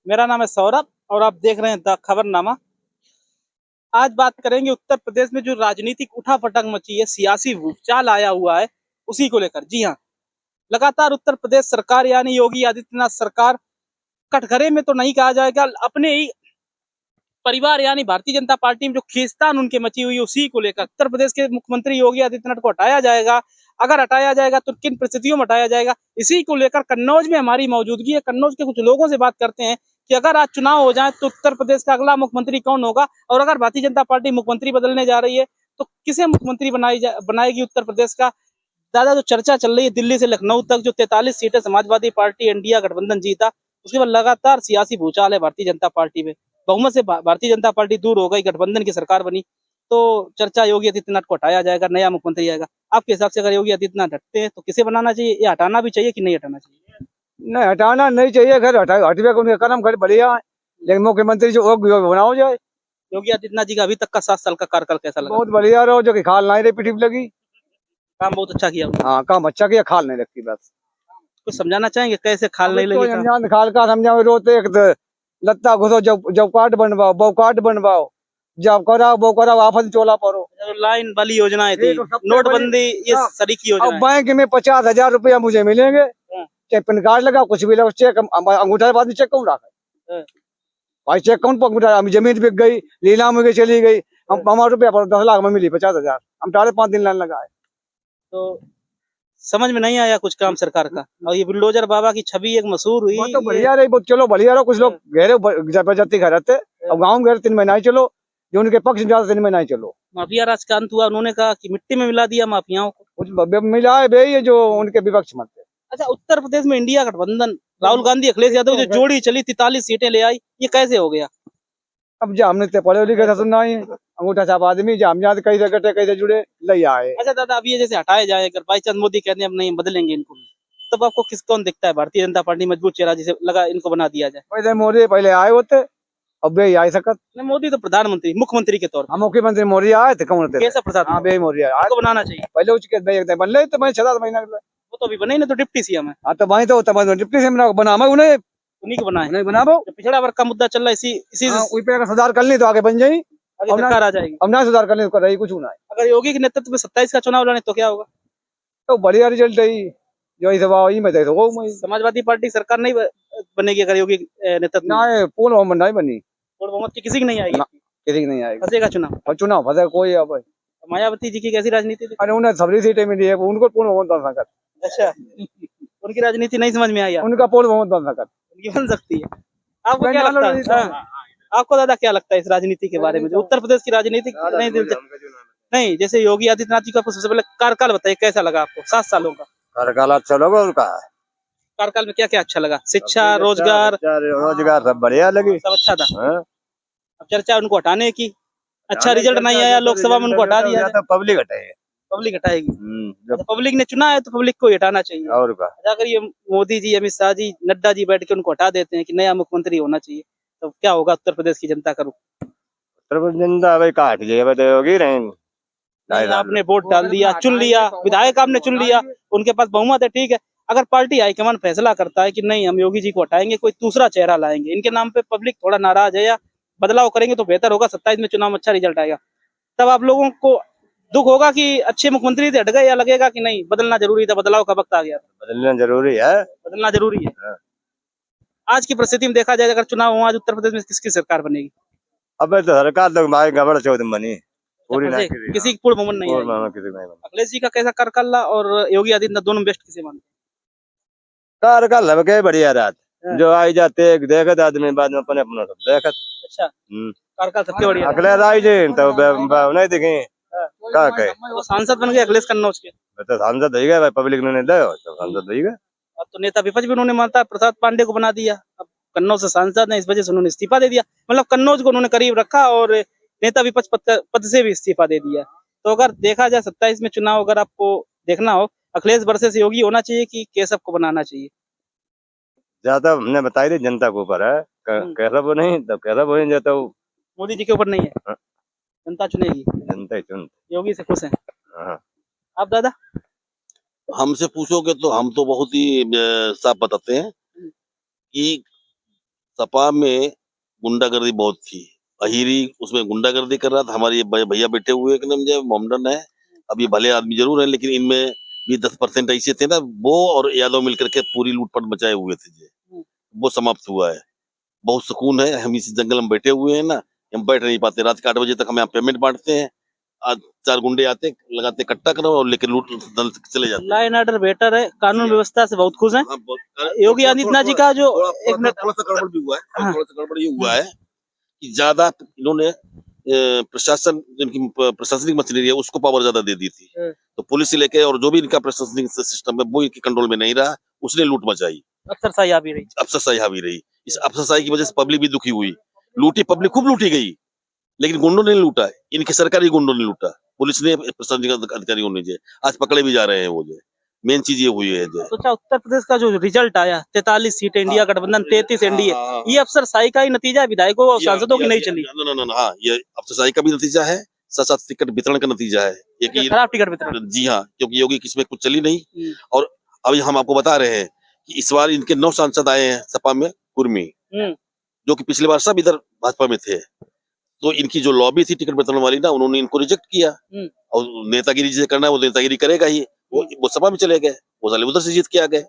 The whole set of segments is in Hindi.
मेरा नाम है सौरभ और आप देख रहे हैं द खबरनामा। आज बात करेंगे उत्तर प्रदेश में जो राजनीतिक उठापटक मची है, सियासी भूचाल आया हुआ है, उसी को लेकर। जी हाँ, लगातार उत्तर प्रदेश सरकार यानी योगी आदित्यनाथ सरकार कटघरे में तो नहीं कहा जाएगा, अपने ही परिवार यानी भारतीय जनता पार्टी में जो खींचतान उनके मची हुई है, उसी को लेकर उत्तर प्रदेश के मुख्यमंत्री योगी आदित्यनाथ को हटाया जाएगा। अगर हटाया जाएगा तो किन परिस्थितियों में हटाया जाएगा, इसी को लेकर कन्नौज में हमारी मौजूदगी है। कन्नौज के कुछ लोगों से बात करते हैं कि अगर आज चुनाव हो जाए तो उत्तर प्रदेश का अगला मुख्यमंत्री कौन होगा, और अगर भारतीय जनता पार्टी मुख्यमंत्री बदलने जा रही है तो किसे मुख्यमंत्री बनाएगी उत्तर प्रदेश का। दादा, जो चर्चा चल रही है दिल्ली से लखनऊ तक, जो 43 सीटें समाजवादी पार्टी इंडिया गठबंधन जीता, उसके बाद लगातार सियासी भूचाल है भारतीय जनता पार्टी में। बहुमत से भारतीय जनता पार्टी दूर हो गई, गठबंधन की सरकार बनी, तो चर्चा योगी आदित्यनाथ को हटाया जाएगा, नया मुख्यमंत्री आएगा। आपके हिसाब से अगर योगी आदित्यनाथ हटते हैं तो किसे बनाना चाहिए, या हटाना भी चाहिए कि नहीं हटाना चाहिए? नहीं, हटाना नहीं चाहिए। खैर हटवे को उनके कदम खैर बढ़िया है, लेकिन मुख्यमंत्री जो बनाओ जाए। योगी आदित्यनाथ जी का अभी तक का 7 साल का कार्यकाल कैसा लगा? बहुत बढ़िया रहो, जो कि खाल नहीं रही पिटी लगी। काम बहुत अच्छा किया उन्होंने। हाँ, काम अच्छा किया, खाल नहीं रखी बस। कुछ समझाना चाहेंगे कैसे खाल नहीं तो लगी? अनजान खाल का समझाओ, रोते एक लत्ता घुसो, जब कार्ड बनवाओ, बो कार्ड बनवाओ, जब कराओ वो कराओ, आफत चोला पड़ो। लाइन वाली योजनाएं थी, नोटबंदी, ये सरीकी अब योजना। बैंक में 50,000 रुपया मुझे मिलेंगे, चाहे पैन कार्ड लगा कुछ भी लगा, चेक अंगूठा बाद चेक कौन रखा भाई? चेक कौन पर अंगूठा? जमीन बिक गई, नीलाम हो गई, चली गई, हम हमारा रुपया पर 10 लाख में मिली 50,000, हम 5.5 दिन लाइन लगाए। तो समझ में नहीं आया कुछ काम सरकार का, और ये बुलडोजर बाबा की छवि एक मशहूर हुई। वो तो बढ़िया रही, चलो बढ़िया रहो। कुछ लोग गहरे जबरदस्ती घर रहते, अब गाँव में गए 3 महीना ही चलो, जो उनके पक्ष में ज्यादा 3 महीना ही चलो। माफिया राज का अंत हुआ, उन्होंने कहा कि मिट्टी में मिला दिया माफियाओं को। कुछ मिला है भाई, ये जो उनके विपक्ष मत थे। अच्छा, उत्तर प्रदेश में इंडिया गठबंधन, राहुल गांधी अखिलेश यादव जो जोड़ी चली 43 सीटें ले आई, ये कैसे हो गया? अब जो हमने पढ़े लिखे था सुनना ही, अंगूठा छाप आदमी जो हम यहाँ कहीं से कटे कहीं से जुड़े ले आए। अच्छा दादा, अब ये जैसे हटाए जाए, अगर बाई चांस मोदी कहते हैं अब नहीं बदलेंगे इनको, तब आपको कौन दिखता है भारतीय जनता पार्टी मजबूत चेहरा जिसे लगा इनको बना दिया जाए? पहले मोदी पहले आए होते, अब वे आए सकत। नहीं, मोदी तो प्रधानमंत्री मुख्यमंत्री के तौर पर। मुख्यमंत्री मोदी आए थे, कौन थे? केशव प्रसाद। हाँ, बे मोदी आए, आपको बनाना चाहिए। पहले उसके बन ले तो मैं 6 महीना। वो तो अभी बने ही नहीं, तो डिप्टी सीएम है। हाँ, तो वही तो डिप्टी से बना मैं उन्हें, उन्हीं को बनाए। नहीं बनाबो। पिछड़ा वर्ग का मुद्दा चल रहा है, इसी पे अगर सुधार कर ली तो आगे बन जाई, आगे सरकार आ जाएगी। अब ना सुधार कर ली तो रही कुछ ना। अगर योगी के नेतृत्व में 27 का चुनाव लड़े तो क्या होगा? तो बढ़िया रिजल्ट है जो इस बार मैं देखो वो समाजवादी पार्टी सरकार नहीं बनेगी अगर योगी नेतृत्व में? ना, पूर्ण बहुमत नहीं बनी, पूर्ण बहुमत की किसी की नहीं आएगी, किसी की नहीं आएगी। फंसेगा चुनाव, और चुनाव फंसे कोई। अब मायावती जी की कैसी राजनीति थी? अरे उन्हें सबरी सीटें मिली है, उनको पूर्ण बहुमत बन सकत। अच्छा, उनकी राजनीति नहीं समझ में आई आपको? उनका पूर्ण बहुमत बन सकत, उनकी बन सकती है। आपको क्या लगता है? आपको दादा क्या लगता है इस राजनीति के बारे में, जो उत्तर प्रदेश की राजनीति नहीं नहीं, जैसे योगी आदित्यनाथ जी का सबसे पहले कार्यकाल बताइए, कैसा लगा आपको 7 सालों का कार्यकाल? अच्छा लगा उनका कार्यकाल में क्या क्या अच्छा लगा? शिक्षा, रोजगार सब बढ़िया लगी, सब अच्छा था। अब चर्चा उनको हटाने की, अच्छा रिजल्ट नहीं आया लोकसभा में, उनको हटा दिया। तो पब्लिक हटाएगी, पब्लिक हटाएगी। पब्लिक ने चुना है तो पब्लिक को हटाना चाहिए। और अगर ये मोदी जी, अमित शाह जी, नड्डा जी बैठ के उनको हटा देते हैं कि नया मुख्यमंत्री होना चाहिए, तो क्या होगा उत्तर प्रदेश की जनता का रुख? उत्तर प्रदेश जनता भाई काट होगी रहेंगे। आपने वोट डाल दिया, चुन लिया, विधायक आपने चुन लिया, उनके पास बहुमत है, ठीक है। अगर पार्टी हाईकमान फैसला करता है कि नहीं हम योगी जी को हटाएंगे, कोई दूसरा चेहरा लाएंगे, इनके नाम पे पब्लिक थोड़ा नाराज है या बदलाव करेंगे तो बेहतर होगा, 27 में चुनाव में अच्छा रिजल्ट आएगा, तब आप लोगों को दुख होगा कि अच्छे मुख्यमंत्री से हट गए, या लगेगा कि नहीं बदलना जरूरी था, बदलाव का वक्त आ गया था? बदलना जरूरी है, बदलना जरूरी है। आज की परिस्थिति में देखा जाए, अगर चुनाव हो आज उत्तर प्रदेश में किसकी सरकार बनेगी? अब तो सरकार तो भाई गड़बड़ चौथ बनी पूरी, किसी की पूर्ण बहुमत नहीं है। अखिलेश जी का कैसा कार्यकाल रहा और योगी आदित्यनाथ, दोनों बेस्ट किसे मानते? कार्यकाल लगे बढ़िया रात, जो आई जाते देखत आदमी बाद में अपने अपना सब देखत। अच्छा, कार्यकाल सबसे बढ़िया। अखिलेश आई जी तो नहीं दिखे का कहे, तो सांसद बन गए अखिलेश कन्नौज के। तो सांसद हो गए भाई, पब्लिक ने दे तो सांसद हो गए। अब तो नेता विपक्ष भी उन्होंने मानता प्रसाद पांडे को बना दिया, अब कन्नौज से सांसद है, इस वजह से उन्होंने इस्तीफा दे दिया। मतलब कन्नौज को उन्होंने करीब रखा और नेता विपक्ष पद से भी इस्तीफा दे दिया। तो अगर देखा जाए 27 में चुनाव अगर आपको देखना हो, अखिलेश वर्सेस योगी होना चाहिए कि केशव को बनाना चाहिए? ज्यादा हमने बताई थी जनता के ऊपर है, केशव नहीं तो केशव हो जाता, मोदी जी के ऊपर नहीं है, जनता चुनेगी, जनता ही चुन। योगी से खुश है आप दादा? हमसे पूछोगे तो हम तो बहुत ही साफ बताते हैं कि सपा में गुंडागर्दी बहुत थी। अहिरी उसमें गुंडागर्दी कर रहा था। हमारे ये भैया बैठे हुए एक नाम जो मोमडन है, अब ये भले आदमी जरूर है, लेकिन इनमें भी 10% ऐसे थे ना, वो और यादव मिलकर के पूरी लूटपाट मचाए हुए थे जी। वो समाप्त हुआ है। बहुत सुकून है, हम इस जंगल में बैठे हुए हैं ना, हम बैठ नहीं पाते। रात के 8 बजे तक हम यहाँ पेमेंट बांटते हैं, आज 4 गुंडे आते लगाते कट्टा करो और लेकर लूट दल चले जाते हैं। लॉ एंड ऑर्डर बेटर है, कानून व्यवस्था से बहुत खुश हैं। हाँ, योगी आदित्यनाथ जी का जो एक मिनट थोड़ा सा गड़बड़ भी हुआ है, हाँ। थोड़ा सा गड़बड़ ये हुआ है कि ज्यादा इन्होंने प्रशासन, जिनकी प्रशासनिक मशीनरी है उसको पावर ज्यादा दे दी थी। तो पुलिस से लेके और जो भी इनका प्रशासनिक सिस्टम है वो इनके कंट्रोल में नहीं रहा, उसने लूट मचाई, अफसरशाही आ भी रही। अफसरशाही हावी रही। इस अफसरशाही की वजह से पब्लिक भी दुखी हुई, लूटी पब्लिक खूब लूटी गई, लेकिन गुंडों ने लूटा, इनके सरकारी गुंडों ने लूटा, पुलिस ने, प्रशासनिक अधिकारियों ने जो आज पकड़े भी जा रहे हैं। वो जो मेन चीज ये हुई है जो सोचा उत्तर प्रदेश का जो रिजल्ट आया 43 सीट इंडिया गठबंधन 33 एनडीए, ये अफसरशाही का ही नतीजा है, विधायकों और सांसदों की नहीं चली। हाँ, ये अफसरशाही का भी नतीजा है, साथ साथ टिकट वितरण का नतीजा है। एक ये खराब टिकट वितरण। जी हाँ, क्योंकि योगी किसमें कुछ चली नहीं। और अभी हम आपको बता रहे हैं कि इस बार इनके 9 सांसद आए हैं सपा में कुर्मी, जो कि पिछली बार सब इधर भाजपा में थे। तो इनकी जो लॉबी थी टिकट वितरण वाली ना, उन्होंने इनको रिजेक्ट किया। और नेतागिरी जिसे करना है वो नेतागिरी करेगा ही, वो सपा में चले गए, वो साले उधर से जीत के आ गए।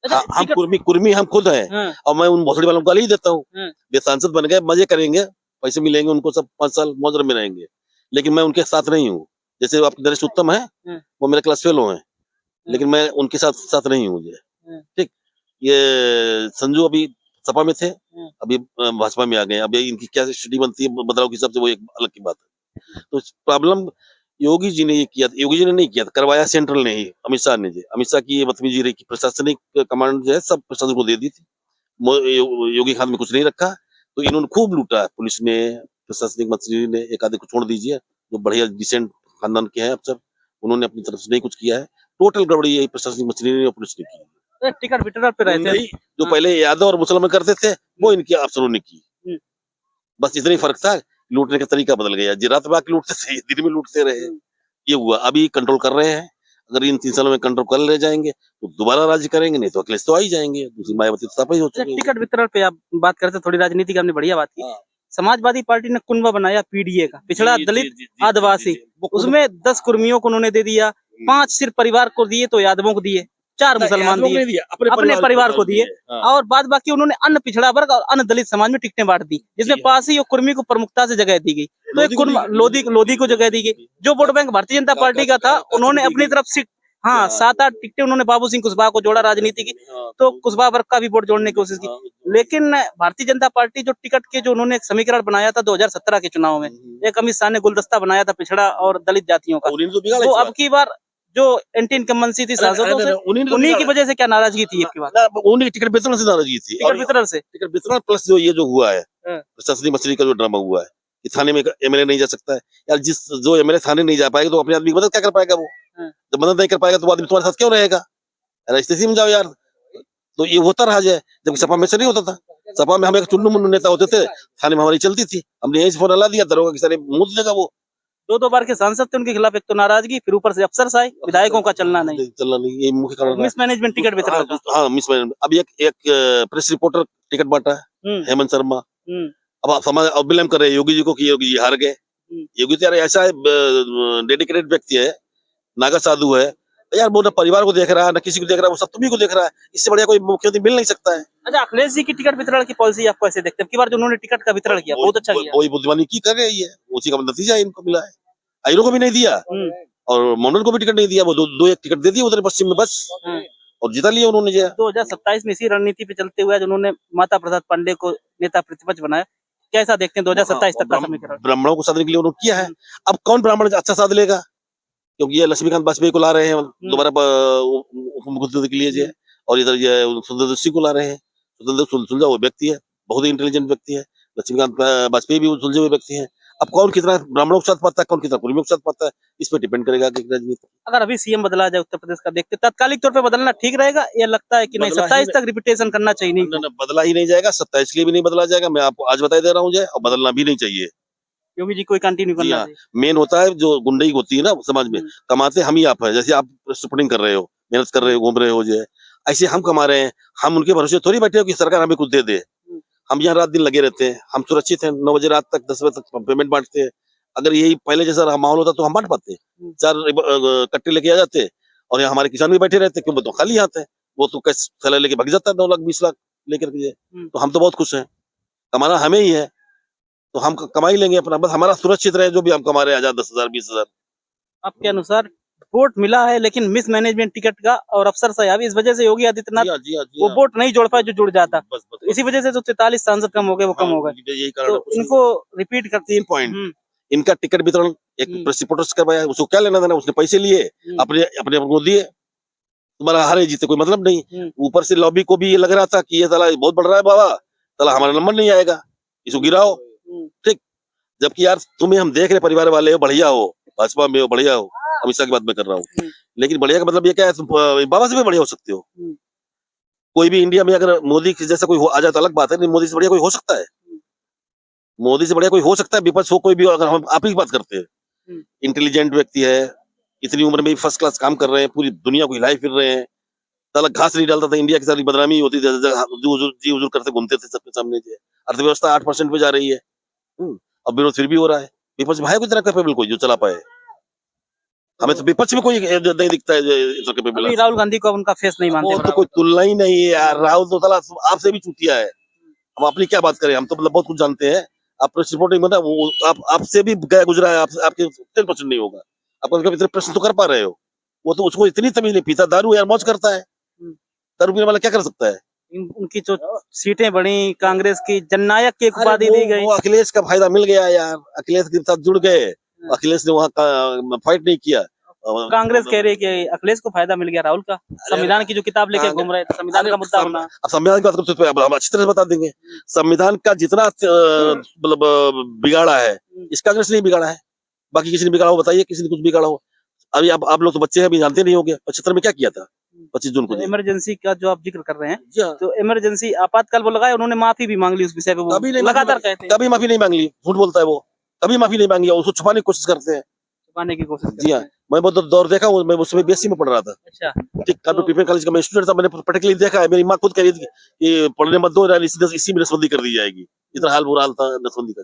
हम कुर्मी हम खुद हैं, और मैं उन भोसड़ी वालों को गाली देता हूँ। वे सांसद बन गए, मजे करेंगे, पैसे मिलेंगे उनको, सब 5 साल मौज में रहेंगे, लेकिन मैं उनके साथ नहीं हूँ। जैसे आपके नरेश उत्तम है, वो मेरे क्लास फेलो हैं, लेकिन मैं उनके साथ नहीं हूँ। ठीक, ये संजू अभी सपा में थे, अभी भाजपा में आ गए। अभी इनकी क्या स्थिति बनती है बदलाव के हिसाब से, वो एक अलग की बात है। तो प्रॉब्लम योगी जी ने ये किया, योगी जी ने नहीं किया, करवाया सेंट्रल ने ही, अमित शाह ने जी। अमित शाह की ये बदतमीजी रही कि प्रशासनिक कमांड जो है सब प्रशासन को दे दी थी, योगी खान में कुछ नहीं रखा। तो इन्होंने खूब लूटा, पुलिस ने, प्रशासनिक मंत्री ने, एक आधे को छोड़ दीजिए जो बढ़िया डिसेंट खानदान के हैं अफसर, उन्होंने अपनी तरफ से नहीं कुछ किया है। टोटल गड़बड़ी यही प्रशासनिक मंत्री ने और पुलिस ने की। टिकट वितरण पे रहते हैं जो पहले यादव और मुसलमान करते थे, वो इनके अफसरों ने की। बस इतना ही फर्क था, लूटने का तरीका बदल गया। जी रात में आके लूटते थे, दिन में लूटते रहे, ये हुआ। अभी कंट्रोल कर रहे हैं, अगर इन 3 सालों में कंट्रोल कर ले जाएंगे तो दोबारा राज्य करेंगे, नहीं तो अखिलेश तो आ ही जाएंगे। दूसरी मायावती तो सफाई हो चुकी है। टिकट वितरण पे आप बात करते, थोड़ी राजनीति की हमने बढ़िया बात की। समाजवादी पार्टी ने कुनबा बनाया पीडीए का, पिछड़ा दलित आदिवासी, उसमें 10 कुर्मियों को उन्होंने दे दिया, 5 सिर्फ परिवार को दिए तो यादवों को दिए, 4 मुसलमान दिए, अपने परिवार को दिए, और बाद बाकी उन्होंने अन्य पिछड़ा वर्ग और अन्य दलित समाज में टिकटें बांट दी, जिसमें पासी और कुर्मी को प्रमुखता से जगह दी गई। तो एक लोधी को जगह दी गई। जो vote bank Bharatiya Janata party का था, उन्होंने अपनी तरफ से 7-8 टिकटें उन्होंने बाबू सिंह कुशवाहा को जोड़ा राजनीति की, तो कुशवाहा वर्ग का भी वोट जोड़ने की कोशिश की। लेकिन भारतीय जनता पार्टी जो टिकट के जो उन्होंने एक समीकरण बनाया था 2017 के चुनाव में, एक अमित शाह ने गुलदस्ता बनाया था पिछड़ा और दलित जातियों का, वो अब की बार जो एंटी इनकम्बेंसी थी सांसदों से, उन्हीं की वजह से क्या नाराजगी थी? आपकी बात, उन्हीं की टिकट वितरण से नाराजगी थी। टिकट वितरण से, टिकट वितरण प्लस जो ये जो हुआ है प्रशासनिक मछली का जो ड्रामा हुआ है कि थाने में एमएलए नहीं जा सकता है यार। जो एमएलए थाने नहीं जा पाएगा तो अपने आदमी की मदद क्या कर पाएगा? वो जब मदद नहीं कर पाएगा तो आदमी तुम्हारे साथ क्यों रहेगा? स्थिति में जाओ यार। तो ये होता रहा जाए, जब सपा में से नहीं होता था। सपा में हम एक चुन्नू मुन्नू नेता होते थे, थाने में हमारी चलती थी, हमने यही से फोन हला दिया, दरोगा के सारे मुंह देगा। वो 2 बार के सांसद थे, उनके खिलाफ एक तो नाराजगी, फिर ऊपर से अफसरशाही, विधायकों का चलना नहीं, ये मुख्य कारण मिसमैनेजमेंट टिकट वितरण का। हाँ, मिसमैनेजमेंट। अभी एक प्रेस रिपोर्टर टिकट बांटा है, हेमंत शर्मा। अब आप समाज अब ब्लेम कर रहे हैं योगी जी को कि योगी जी हार गए। योगी तो यार ऐसा डेडिकेटेड व्यक्ति है, नागा साधु है यार, वो ना परिवार को देख रहा है, ना किसी को देख रहा है, वो सब तुम्ही को देख रहा है। इससे बढ़िया कोई मुख्यमंत्री मिल नहीं सकता है। अच्छा, अखिलेश जी की टिकट वितरण की पॉलिसी आप कैसे देखते हैं? की बार जो उन्होंने टिकट का वितरण किया बहुत अच्छा किया, वही बुद्धिमानी की कर रही है, उसी का नतीजा इनको मिला है। आयरों को भी नहीं दिया और मोनन को भी टिकट नहीं दिया, वो दो एक टिकट दे दिए उधर पश्चिम में बस, और जिता लिया उन्होंने। 2027 में इसी रणनीति पे चलते हुए उन्होंने माता प्रसाद पांडे को नेता प्रतिपक्ष बनाया। कैसा देखते हैं 2027 तक का समीकरण? ब्राह्मणों को साधने के लिए उन्होंने किया है। अब कौन ब्राह्मण अच्छा साध लेगा? क्योंकि ये लक्ष्मीकांत वाजपेयी को ला रहे हैं दोबारा उप मुख्यमंत्री के लिए, और इधर ये सुंदर सिंह को ला रहे हैं। सुलझा हुआ व्यक्ति है, बहुत ही इंटेलिजेंट व्यक्ति है। लक्ष्मीकांत वाजपेयी भी सुलझे हुए व्यक्ति हैं। अब कौन कितना ब्राह्मणों के साथ पाता है, कौन कितना कुर्मियों के साथ पाता है, इस पर डिपेंड करेगा कि राजनीति। अगर अभी सीएम बदला जाए उत्तर प्रदेश का, देखते तात्कालिक तौर पे बदलना ठीक रहेगा, या लगता है कि नहीं 27 तक रिपीटेशन करना चाहिए? नहीं, बदला ही नहीं जाएगा, 27 के लिए भी नहीं बदला जाएगा, मैं आपको आज बता दे रहा हूँ, और बदलना भी नहीं चाहिए। योगी जी कोई कंटिन्यू करना चाहिए। मेन होता है जो गुंडई होती है ना समाज में, कमाते हम ही आप है। जैसे आप शूटिंग कर रहे हो, मेहनत कर रहे हो, घूम रहे हो, जो है ऐसे हम कमा रहे हैं। हम उनके भरोसे थोड़ी बैठे हो कि सरकार हमें कुछ दे दे। हम यहाँ रात दिन लगे रहते हैं, हम सुरक्षित हैं, 9 बजे रात तक 10 बजे तक पेमेंट बांटते हैं। अगर यही पहले जैसा माहौल होता तो हम बांट पाते, 4 कट्टे लेके आ जाते और यहाँ हमारे किसान भी बैठे रहते, क्यों तो खाली हाथ है, वो तो कैसे थैला लेके भाग जाता है 9 लाख 20 लाख लेकर के। तो हम तो बहुत खुश हैं, कमाना हमें ही है, तो हम कमा ही लेंगे अपना, बस हमारा सुरक्षित रहे, जो भी हम कमा रहे हैं 10,000 20,000। आपके अनुसार वोट मिला है लेकिन मिसमैनेजमेंट टिकट का और अफसर साहब, इस वजह से योगी आदित्यनाथ वो वोट नहीं जोड़ पाए जो जुड़ जाता, बस बस इसी वजह से जो 43 सांसद कम हो गए वो कम हो गए। यही कारण तो इनको रिपीट करती 3 पॉइंट, इनका टिकट वितरण एक प्रेस रिपोर्टर्स करवाया, उसको क्या लेना देना, उसने पैसे लिए अपने अपने को दिए, तुम्हारा हारे जीते कोई मतलब नहीं। ऊपर से लॉबी को भी ये लग रहा था कि ये साला बहुत बढ़ रहा है बाबा, साला हमारा नंबर नहीं आएगा, इसको गिराओ, ठीक। जबकि यार तुम्हें हम देख रहे परिवार वाले हो, बढ़िया हो, भाजपा में हो, बढ़िया हो, अमित शाह की बात मैं कर रहा हूँ, लेकिन बढ़िया का मतलब ये क्या है, तुम बाबा से भी बढ़िया हो सकते हो। कोई भी इंडिया में अगर मोदी जैसा कोई आ जाए तो अलग बात है, नहीं मोदी से बढ़िया कोई हो सकता है, मोदी से बढ़िया कोई हो सकता है, विपक्ष हो कोई भी, अगर हम आप ही की बात करते हैं, इंटेलिजेंट व्यक्ति है, इतनी उम्र में फर्स्ट क्लास काम कर रहे हैं, पूरी दुनिया को हिलाए फिर रहे हैं, साला घास नहीं डालता था, इंडिया की सारी बदनामी होती थी, जी हुजूर करते घूमते थे सबके सामने, अर्थव्यवस्था 8% पे जा रही है, अब विरोध फिर भी हो रहा है, विपक्ष में है कोई तरह कैपेबल कोई जो चला पाए, हमें तो विपक्ष में कोई नहीं दिखता है कैपेबल। अभी राहुल गांधी को उनका फेस नहीं मानते, वो तो कोई तुलना ही नहीं है यार, राहुल तो साला आपसे भी चूतिया है, हम अपनी क्या बात करें, हम तो मतलब बहुत कुछ जानते हैं, आप प्रेस रिपोर्टिंग मतलब वो आपसे भी गया गुजरा है, आपके 10% नहीं होगा, आप इतने प्रश्न तो कर पा रहे हो, वो तो उसको इतनी तमीज नहीं, पीता दारू यार मौज करता है, दारू पीने वाला क्या कर सकता है। उनकी जो सीटें बढ़ी, कांग्रेस की जननायक की उपाधि दी गई, वो अखिलेश का फायदा मिल गया यार, अखिलेश के साथ जुड़ गए, अखिलेश ने वहाँ फाइट नहीं किया। कांग्रेस कह रही है कि अखिलेश को फायदा मिल गया राहुल का, संविधान की जो किताब लेके घूम रहे थे, संविधान का मुद्दा होना। अब संविधान की बात करते हैं, हम अच्छी तरह से बता देंगे, संविधान का जितना मतलब बिगाड़ा है, इस कांग्रेस ने बिगाड़ा है, बाकी किसी ने बिगाड़ा हो बताइए, किसी ने कुछ बिगाड़ा हो। अभी आप लोग तो बच्चे हैं, अभी जानते नहीं होंगे 75 में क्या किया था, 25 जून को इमरजेंसी का जो आप जिक्र कर रहे हैं, तो इमरजेंसी आपातकाल वो लगाया, उन्होंने माफी भी मांग ली उस विषय पे, वो लगातार कहते हैं, कभी माफी नहीं मांग ली, झूठ बोलता है वो, कभी माफी नहीं मांगी, उसको छुपाने की कोशिश करते हैं, छुपाने की कोशिश। जी हाँ, मैं बहुत दौर देखा हूँ, मैं उसमें बीएससी में पढ़ रहा था, अच्छा, ठीक, कानपुर टिफिन कॉलेज का मैं स्टूडेंट था, मैंने पर्टिकुलरली देखा है, मेरी माँ खुद कह रही थी कि पढ़ने मत दो, इसी में नसबंदी कर दी जाएगी, इतना हाल बुरा हाल था नसबंदी का,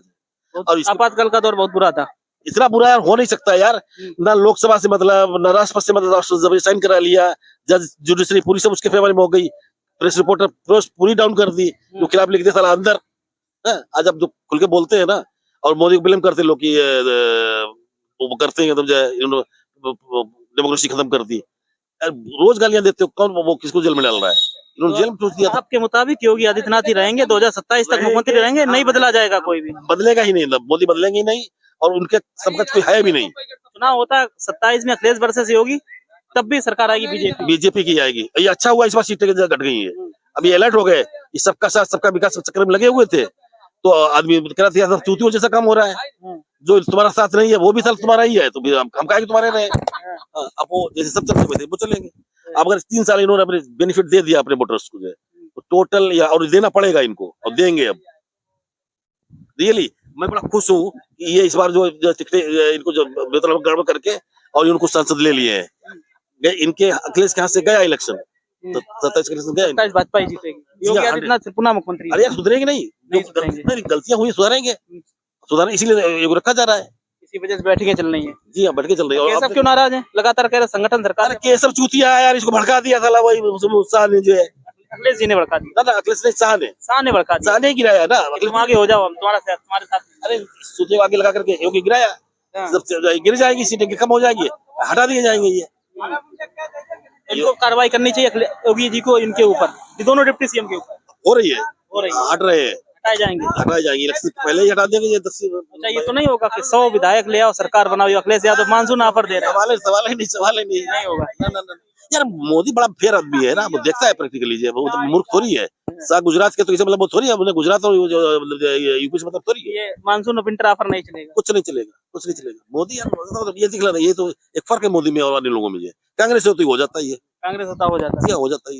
और आपातकाल का दौर बहुत बुरा था, इतना बुरा यार हो नहीं सकता यार, ना लोकसभा से मतलब, ना राष्ट्रपति से मतलब, साइन करा लिया, जज जुडिशरी पूरी सब उसके फेवर में हो गई, प्रेस रिपोर्टर पूरी डाउन कर दी, जो खिलाफ लिख दिया साला अंदर। आज आप जो खुल के बोलते हैं ना, और मोदी को ब्लेम करते लोग कि वो करते हैं, डेमोक्रेसी खत्म कर दी, रोज गालियां देते हो, कौन वो किसको जेल में डाल रहा है, इन्होंने जेल में ठूस दिया था। आपके मुताबिक योगी आदित्यनाथ ही रहेंगे 2027 तक मुख्यमंत्री रहेंगे, नहीं बदला जाएगा कोई भी, बदलेगा ही नहीं, मोदी बदलेंगे ही नहीं, और उनके सबका कोई है भी नहीं। चुनाव होता 27 में अखिलेश वर्सेस योगी, तब भी सरकार आएगी बीजेपी की आएगी, ये अच्छा हुआ इस बार सीटें घट गई है, अभी अलर्ट हो गए, इस सबका साथ सबका विकास चक्कर में लगे हुए थे, तो आदमी कह रहा था चूतियों जैसा काम हो रहा है, जो तुम्हारा साथ नहीं है वो भी साथ तुम्हारा ही है, तो हम कहेंगे तुम्हारे रहे, अब वो जैसे सब चलते हुए थे वो चलेंगे। अब अगर 3 साल इन्होंने अपने बेनिफिट दे दिया अपने वोटर्स को, तो टोटल या और देना पड़ेगा इनको, और देंगे अब रियली। मैं बड़ा खुश हूँ कि ये इस बार जो इनको जो गड़बड़ करके और इनको संसद ले लिए हैं, इनके अखिलेश के हाथ से गया इलेक्शन, तो 27 इलेक्शन गया, भाजपा जीतेगी, योगी आदित्यनाथ पुनः मुख्यमंत्री। अरे सुधरेंगे नहीं, गलतियां हुई सुधारेंगे, सुधारने इसीलिए रखा जा रहा है, इसी वजह से बैठकें चल रही है। जी हाँ, बैठ के चल रही है। केशव क्यों नाराज है, लगातार कह रहे संगठन सरकार, केशव चूतिया है यार, इसको भड़का दिया था वही उत्साह ने, जो है अखिलेश जी ने भड़का दिया, ना अखिलेश ने, शाह ने भड़का दिया, शाह ने गिराया ना, तुम आगे हो जाओ, हम तुम्हारे साथ। अरे सूचे को आगे लगा करके योगी गिराया, सबसे गिर जाएगी, सीटें कम हो जाएगी, हटा दिए जाएंगे, ये इनको कार्रवाई करनी चाहिए योगी जी को, इनके ऊपर, दोनों डिप्टी सीएम के ऊपर हो रही है, हट रहे हैं, हटाए जाएंगे, इलेक्शन पहले ही हटा देंगे ये 10। अच्छा, ये तो नहीं होगा कि 100 विधायक ले आओ, सरकार बनाओ, अखिलेश यादव मानसून ऑफर दे रहे हैं, सवाल ही नहीं होगा यार, मोदी बड़ा फेयर आदमी है ना, वो देखता है प्रैक्टिकली, वो तो मूर्ख थोड़ी है, गुजरात के तो इसे मतलब थोड़ी है, उन्हें गुजरात और यूपी से मतलब थोड़ी है, ये मानसून विंटर ऑफर नहीं चलेगा, कुछ नहीं चलेगा, मोदी यार ये दिख रहा है, ये तो एक फर्क है मोदी में और अन्य लोगों में, कांग्रेस से तो हो जाता ही है, कांग्रेस होता हो जाता है।